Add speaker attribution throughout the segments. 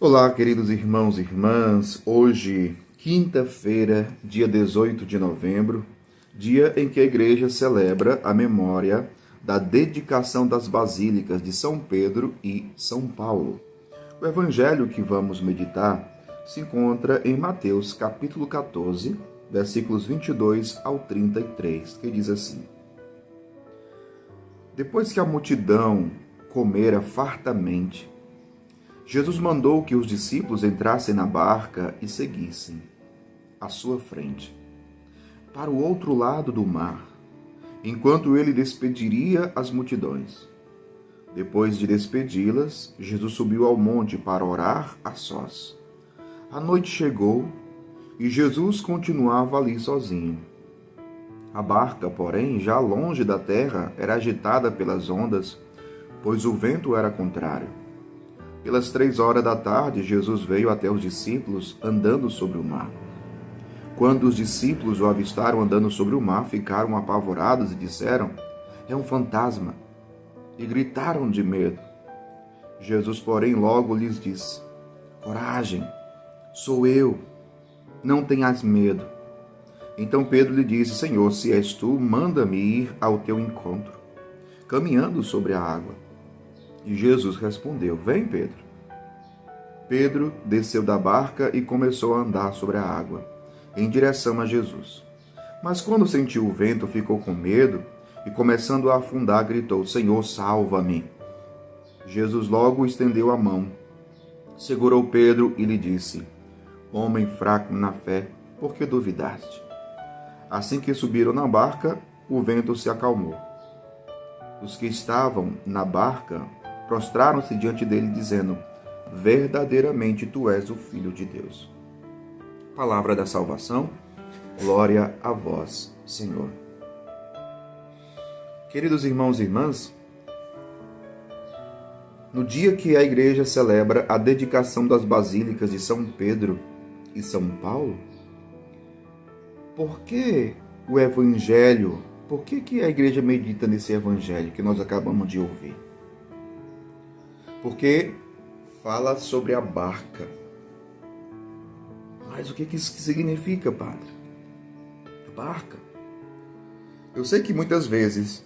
Speaker 1: Olá, queridos irmãos e irmãs. Hoje, quinta-feira, dia 18 de novembro, dia em que a igreja celebra a memória da dedicação das basílicas de São Pedro e São Paulo. O evangelho que vamos meditar se encontra em Mateus, capítulo 14, versículos 22 ao 33, que diz assim: Depois que a multidão comera fartamente, Jesus mandou que os discípulos entrassem na barca e seguissem à sua frente, para o outro lado do mar, enquanto ele despediria as multidões. Depois de despedi-las, Jesus subiu ao monte para orar a sós. A noite chegou e Jesus continuava ali sozinho. A barca, porém, já longe da terra, era agitada pelas ondas, pois o vento era contrário. Pelas 3 horas da tarde, Jesus veio até os discípulos andando sobre o mar. Quando os discípulos o avistaram andando sobre o mar, ficaram apavorados e disseram: "É um fantasma!" E gritaram de medo. Jesus, porém, logo lhes disse: "Coragem, sou eu, não tenhas medo." Então Pedro lhe disse: "Senhor, se és tu, manda-me ir ao teu encontro, caminhando sobre a água." E Jesus respondeu: "Vem, Pedro." Pedro desceu da barca e começou a andar sobre a água, em direção a Jesus. Mas quando sentiu o vento, ficou com medo e, começando a afundar, gritou: "Senhor, salva-me." Jesus logo estendeu a mão, segurou Pedro e lhe disse: "Homem fraco na fé, por que duvidaste?" Assim que subiram na barca, o vento se acalmou. Os que estavam na barca prostraram-se diante dele, dizendo: "Verdadeiramente tu és o Filho de Deus." Palavra da salvação, glória a vós, Senhor. Queridos irmãos e irmãs, no dia que a igreja celebra a dedicação das basílicas de São Pedro e São Paulo, por que o evangelho, por que a igreja medita nesse evangelho que nós acabamos de ouvir? Porque fala sobre a barca. Mas o que isso significa, padre? A barca. Eu sei que muitas vezes,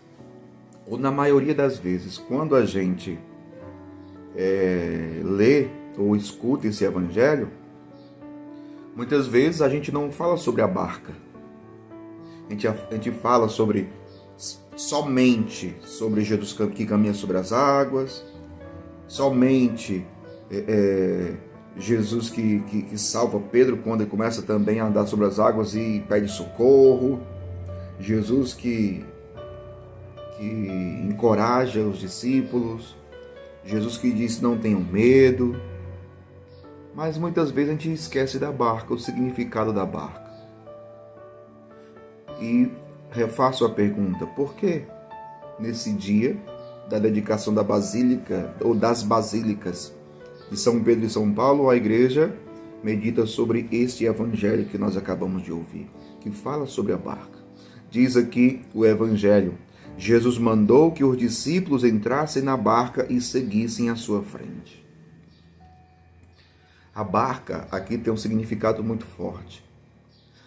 Speaker 1: ou na maioria das vezes, quando a gente lê ou escuta esse evangelho, muitas vezes a gente não fala sobre a barca. A gente fala somente sobre Jesus que caminha sobre as águas, somente Jesus que salva Pedro quando ele começa também a andar sobre as águas e pede socorro, Jesus que encoraja os discípulos, Jesus que diz: "Não tenham medo." Mas muitas vezes a gente esquece da barca, o significado da barca. E refaço a pergunta: por que nesse dia da dedicação da basílica ou das basílicas de São Pedro e São Paulo, a igreja medita sobre este evangelho que nós acabamos de ouvir, que fala sobre a barca? Diz aqui o evangelho: Jesus mandou que os discípulos entrassem na barca e seguissem à sua frente. A barca aqui tem um significado muito forte.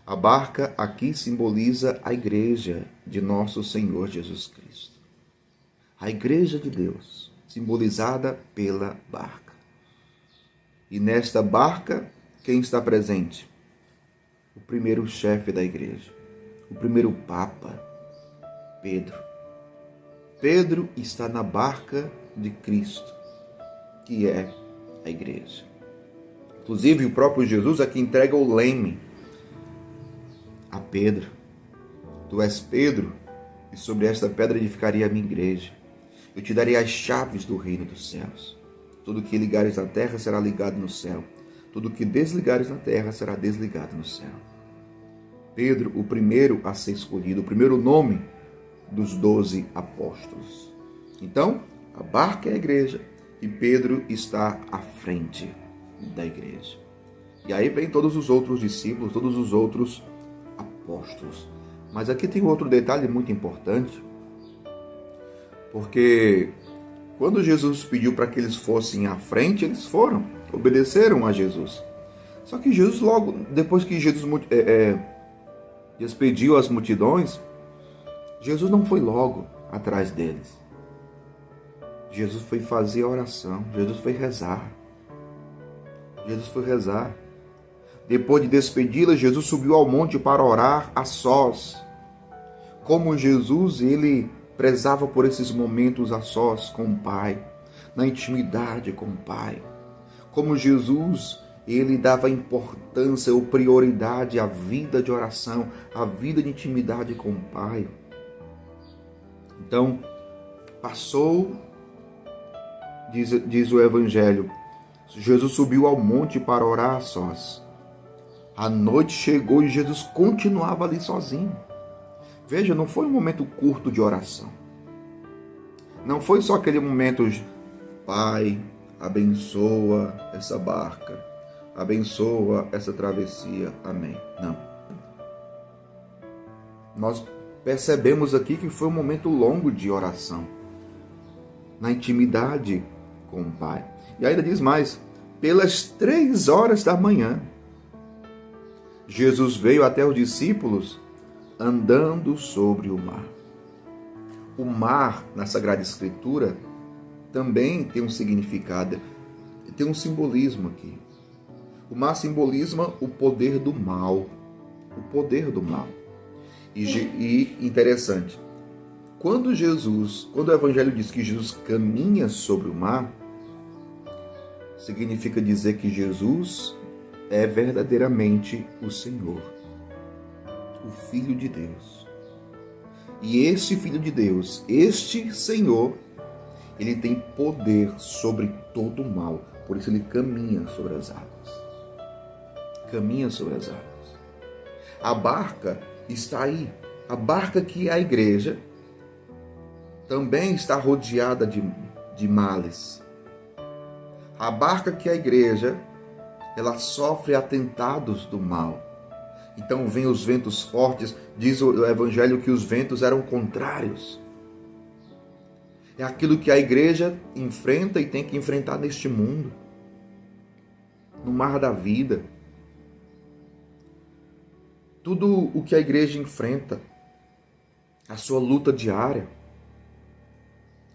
Speaker 1: A barca aqui simboliza a igreja de nosso Senhor Jesus Cristo. A igreja de Deus, simbolizada pela barca. E nesta barca, quem está presente? O primeiro chefe da igreja, o primeiro papa, Pedro. Pedro está na barca de Cristo, que é a igreja. Inclusive, o próprio Jesus aqui entrega o leme a Pedro: "Tu és Pedro, e sobre esta pedra edificarei a minha igreja. Eu te darei as chaves do reino dos céus. Tudo que ligares na terra será ligado no céu. Tudo que desligares na terra será desligado no céu." Pedro, o primeiro a ser escolhido, o primeiro nome dos 12 apóstolos. Então, a barca é a igreja e Pedro está à frente da igreja. E aí vem todos os outros discípulos, todos os outros apóstolos. Mas aqui tem outro detalhe muito importante, porque quando Jesus pediu para que eles fossem à frente, eles foram. obedeceram a Jesus. Só que Jesus logo, depois que Jesus despediu as multidões, Jesus não foi logo atrás deles. Jesus foi fazer a oração, Jesus foi rezar. Jesus foi rezar. Depois de despedi-la, Jesus subiu ao monte para orar a sós. Como Jesus, ele prezava por esses momentos a sós com o Pai, na intimidade com o Pai. Como Jesus, ele dava importância ou prioridade à vida de oração, à vida de intimidade com o Pai. Então, passou, diz o Evangelho, Jesus subiu ao monte para orar a sós. A noite chegou e Jesus continuava ali sozinho. Veja, não foi um momento curto de oração. Não foi só aquele momento, Pai, abençoa essa barca, abençoa essa travessia, amém. Não. Nós percebemos aqui que foi um momento longo de oração, na intimidade com o Pai. E ainda diz mais, pelas 3 horas da manhã, Jesus veio até os discípulos andando sobre o mar. O mar, na Sagrada Escritura, também tem um significado, tem um simbolismo aqui. O mar simboliza o poder do mal. O poder do mal. E interessante, quando o Evangelho diz que Jesus caminha sobre o mar, significa dizer que Jesus é verdadeiramente o Senhor, o Filho de Deus. E este Filho de Deus, este Senhor, ele tem poder sobre todo o mal. Por isso ele caminha sobre as águas. Caminha sobre as águas. A barca está aí. A barca que é a igreja também está rodeada de males. A barca que é a igreja, ela sofre atentados do mal. Então vêm os ventos fortes, diz o Evangelho que os ventos eram contrários. É aquilo que a igreja enfrenta e tem que enfrentar neste mundo, no mar da vida. Tudo o que a igreja enfrenta, a sua luta diária,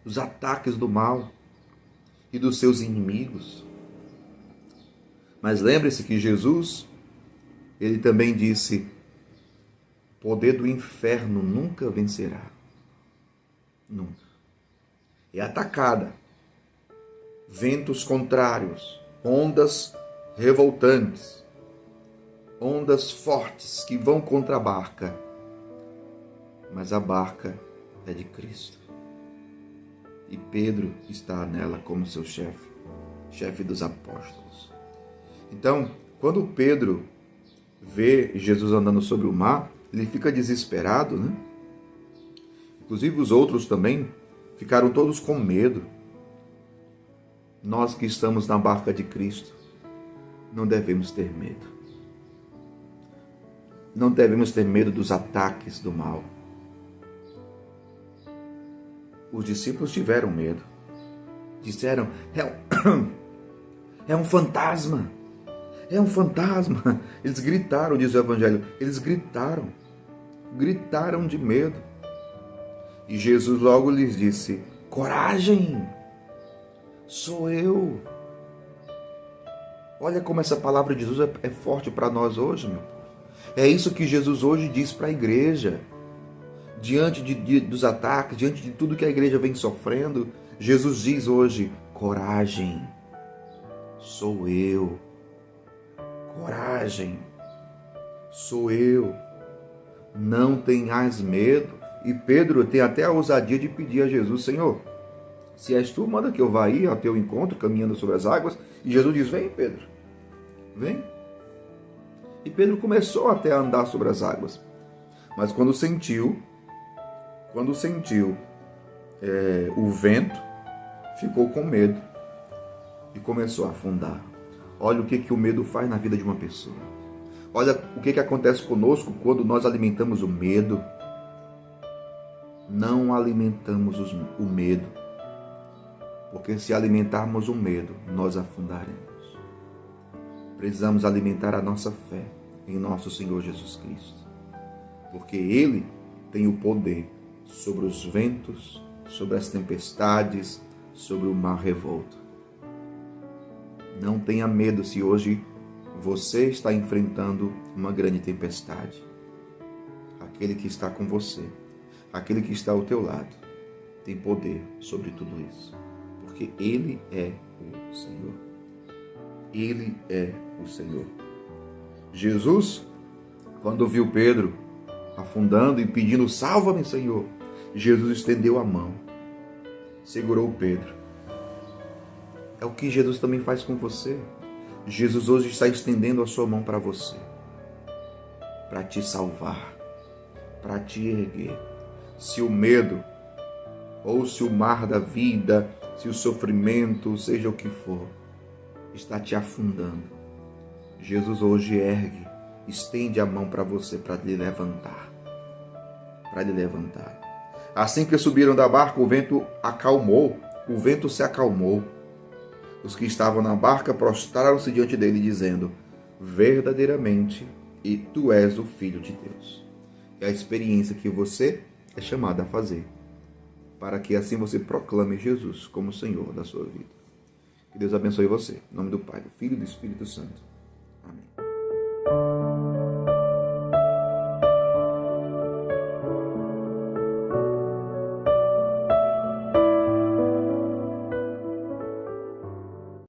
Speaker 1: os ataques do mal e dos seus inimigos. Mas lembre-se que Jesus, ele também disse, o poder do inferno nunca vencerá. Nunca. É atacada. Ventos contrários, ondas revoltantes, ondas fortes que vão contra a barca. Mas a barca é de Cristo. E Pedro está nela como seu chefe dos apóstolos. Então, quando Pedro vê Jesus andando sobre o mar, ele fica desesperado, né? Inclusive os outros também ficaram todos com medo. Nós que estamos na barca de Cristo, não devemos ter medo. Não devemos ter medo dos ataques do mal. Os discípulos tiveram medo. Disseram, é um fantasma. É um fantasma. Eles gritaram, diz o Evangelho. Eles gritaram de medo. E Jesus logo lhes disse, coragem, sou eu. Olha como essa palavra de Jesus é forte para nós hoje, meu povo. É isso que Jesus hoje diz para a igreja. Diante dos ataques, diante de tudo que a igreja vem sofrendo, Jesus diz hoje, coragem, sou eu. Coragem, sou eu. Não tenhas medo. E Pedro tem até a ousadia de pedir a Jesus, Senhor, se és tu, manda que eu vá aí ao teu encontro, caminhando sobre as águas. E Jesus diz, vem Pedro, vem. E Pedro começou até a andar sobre as águas. Mas quando sentiu o vento, ficou com medo e começou a afundar. Olha o que o medo faz na vida de uma pessoa. Olha o que acontece conosco quando nós alimentamos o medo. Não alimentamos o medo, porque se alimentarmos o medo, nós afundaremos. precisamos alimentar a nossa fé em nosso Senhor Jesus Cristo, porque Ele tem o poder sobre os ventos, sobre as tempestades, sobre o mar revolto. Não tenha medo se hoje você está enfrentando uma grande tempestade. Aquele que está com você, aquele que está ao teu lado, tem poder sobre tudo isso, porque Ele é o Senhor. Ele é o Senhor. Jesus, quando viu Pedro afundando e pedindo, salva-me, Senhor, Jesus estendeu a mão, segurou Pedro. É o que Jesus também faz com você. Jesus hoje está estendendo a sua mão para você, para te salvar, para te erguer. Se o medo, ou se o mar da vida, se o sofrimento, seja o que for, está te afundando, Jesus hoje ergue, estende a mão para você, para lhe levantar. Para lhe levantar. Assim que subiram da barca, o vento se acalmou. Os que estavam na barca prostraram-se diante dele, dizendo, verdadeiramente, e tu és o Filho de Deus. É a experiência que você é chamado a fazer, para que assim você proclame Jesus como Senhor da sua vida. Que Deus abençoe você. Em nome do Pai, do Filho e do Espírito Santo.